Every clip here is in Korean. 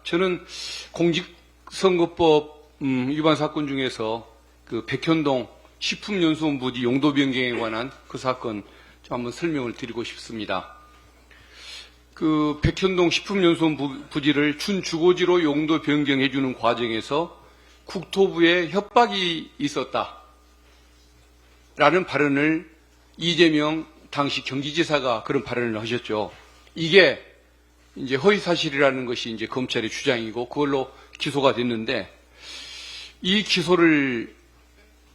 저는 공직선거법 위반 사건 중에서 그 백현동 식품연수원 부지 용도 변경에 관한 그 사건 좀 한번 설명을 드리고 싶습니다. 그 백현동 식품연수원 부지를 준주거지로 용도 변경해 주는 과정에서 국토부에 협박이 있었다라는 발언을 이재명 당시 경기지사가 그런 발언을 하셨죠. 이게 이제 허위 사실이라는 것이 이제 검찰의 주장이고 그걸로 기소가 됐는데, 이 기소를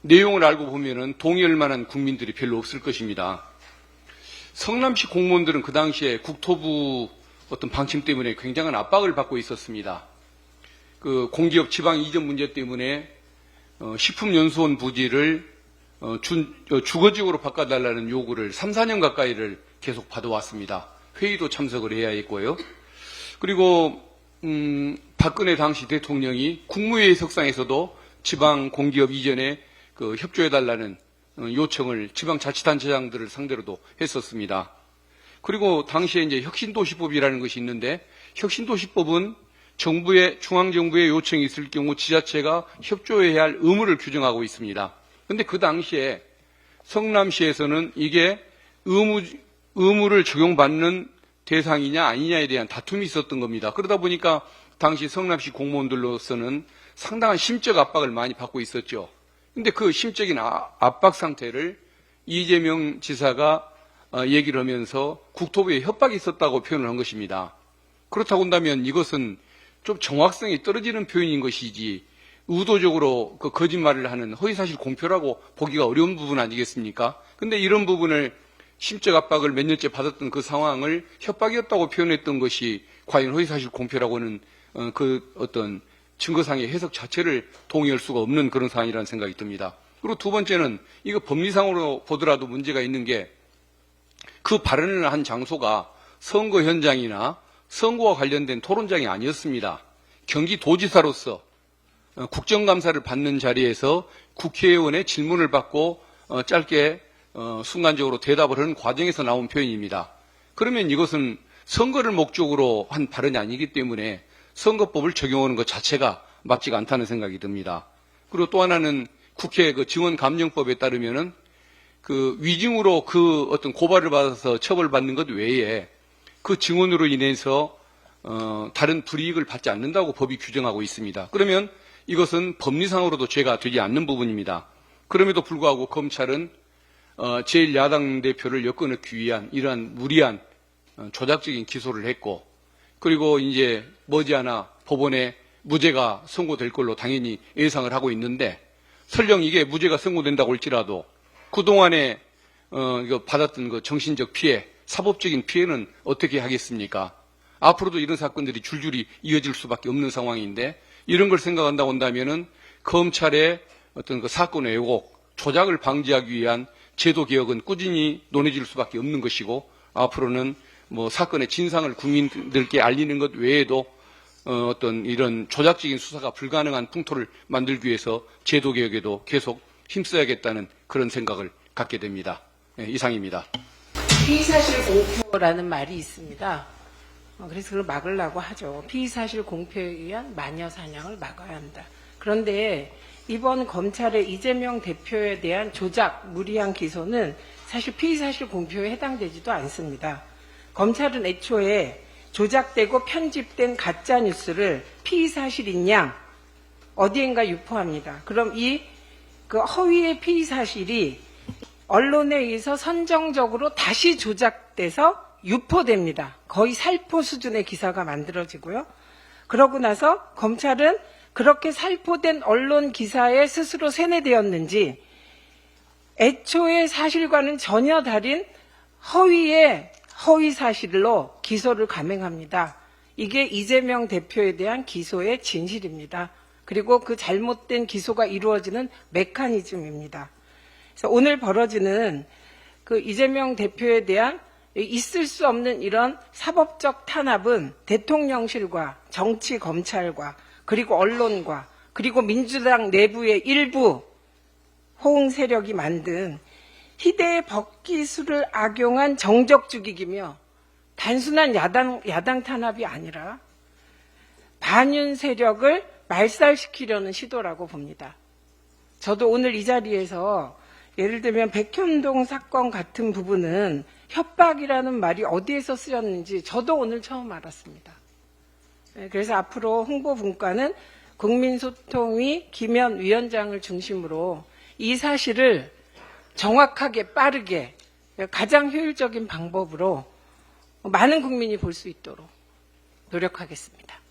내용을 알고 보면은 동의할 만한 국민들이 별로 없을 것입니다. 성남시 공무원들은 그 당시에 국토부 어떤 방침 때문에 굉장한 압박을 받고 있었습니다. 그 공기업 지방 이전 문제 때문에 식품연수원 부지를 주거지역으로 바꿔달라는 요구를 3, 4년 가까이를 계속 받아왔습니다. 회의도 참석을 해야 했고요. 그리고 박근혜 당시 대통령이 국무회의 석상에서도 지방 공기업 이전에 그 협조해달라는 요청을 지방자치단체장들을 상대로도 했었습니다. 그리고 당시에 이제 혁신도시법이라는 것이 있는데, 혁신도시법은 중앙정부의 요청이 있을 경우 지자체가 협조해야 할 의무를 규정하고 있습니다. 그런데 그 당시에 성남시에서는 이게 의무를 적용받는 대상이냐 아니냐에 대한 다툼이 있었던 겁니다. 그러다 보니까 당시 성남시 공무원들로서는 상당한 심적 압박을 많이 받고 있었죠. 근데 그 심적인 압박 상태를 이재명 지사가 얘기를 하면서 국토부에 협박이 있었다고 표현을 한 것입니다. 그렇다고 한다면 이것은 좀 정확성이 떨어지는 표현인 것이지 의도적으로 그 거짓말을 하는 허위사실 공표라고 보기가 어려운 부분 아니겠습니까? 근데 이런 부분을 심적 압박을 몇 년째 받았던 그 상황을 협박이었다고 표현했던 것이 과연 허위사실 공표라고는 그 어떤 증거상의 해석 자체를 동의할 수가 없는 그런 사안이라는 생각이 듭니다. 그리고 두 번째는 이거 법리상으로 보더라도 문제가 있는 게, 그 발언을 한 장소가 선거 현장이나 선거와 관련된 토론장이 아니었습니다. 경기도지사로서 국정감사를 받는 자리에서 국회의원의 질문을 받고 짧게 순간적으로 대답을 하는 과정에서 나온 표현입니다. 그러면 이것은 선거를 목적으로 한 발언이 아니기 때문에 선거법을 적용하는 것 자체가 맞지가 않다는 생각이 듭니다. 그리고 또 하나는 국회 그 증언감정법에 따르면은 그 위증으로 그 어떤 고발을 받아서 처벌받는 것 외에 그 증언으로 인해서 다른 불이익을 받지 않는다고 법이 규정하고 있습니다. 그러면 이것은 법리상으로도 죄가 되지 않는 부분입니다. 그럼에도 불구하고 검찰은 제1야당 대표를 엮어넣기 위한 이러한 무리한 조작적인 기소를 했고, 그리고 이제 머지않아 법원에 무죄가 선고될 걸로 당연히 예상을 하고 있는데, 설령 이게 무죄가 선고된다고 할지라도 그동안에 이거 받았던 그 정신적 피해, 사법적인 피해는 어떻게 하겠습니까? 앞으로도 이런 사건들이 줄줄이 이어질 수밖에 없는 상황인데, 이런 걸 생각한다고 한다면은 검찰의 어떤 그 사건 왜곡, 조작을 방지하기 위한 제도 개혁은 꾸준히 논의질 수밖에 없는 것이고, 앞으로는 뭐 사건의 진상을 국민들께 알리는 것 외에도 어떤 이런 조작적인 수사가 불가능한 풍토를 만들기 위해서 제도 개혁에도 계속 힘써야겠다는 그런 생각을 갖게 됩니다. 네, 이상입니다. 피의사실 공표라는 말이 있습니다. 그래서 그걸 막으려고 하죠. 피의사실 공표에 의한 마녀 사냥을 막아야 한다. 그런데 이번 검찰의 이재명 대표에 대한 조작, 무리한 기소는 사실 피의사실 공표에 해당되지도 않습니다. 검찰은 애초에 조작되고 편집된 가짜뉴스를 피의사실인 양 어디엔가 유포합니다. 그럼 그 허위의 피의사실이 언론에 의해서 선정적으로 다시 조작돼서 유포됩니다. 거의 살포 수준의 기사가 만들어지고요. 그러고 나서 검찰은 그렇게 살포된 언론 기사에 스스로 세뇌되었는지 애초의 사실과는 전혀 다른 허위 사실로 기소를 감행합니다. 이게 이재명 대표에 대한 기소의 진실입니다. 그리고 그 잘못된 기소가 이루어지는 메커니즘입니다. 그래서 오늘 벌어지는 그 이재명 대표에 대한 있을 수 없는 이런 사법적 탄압은 대통령실과 정치 검찰과 그리고 언론과 그리고 민주당 내부의 일부 호응 세력이 만든 희대의 법기술을 악용한 정적 죽이기며 단순한 야당 탄압이 아니라 반윤 세력을 말살시키려는 시도라고 봅니다. 저도 오늘 이 자리에서 예를 들면 백현동 사건 같은 부분은 협박이라는 말이 어디에서 쓰였는지 저도 오늘 처음 알았습니다. 그래서 앞으로 홍보분과는 국민소통위 김현 위원장을 중심으로 이 사실을 정확하게 빠르게 가장 효율적인 방법으로 많은 국민이 볼 수 있도록 노력하겠습니다.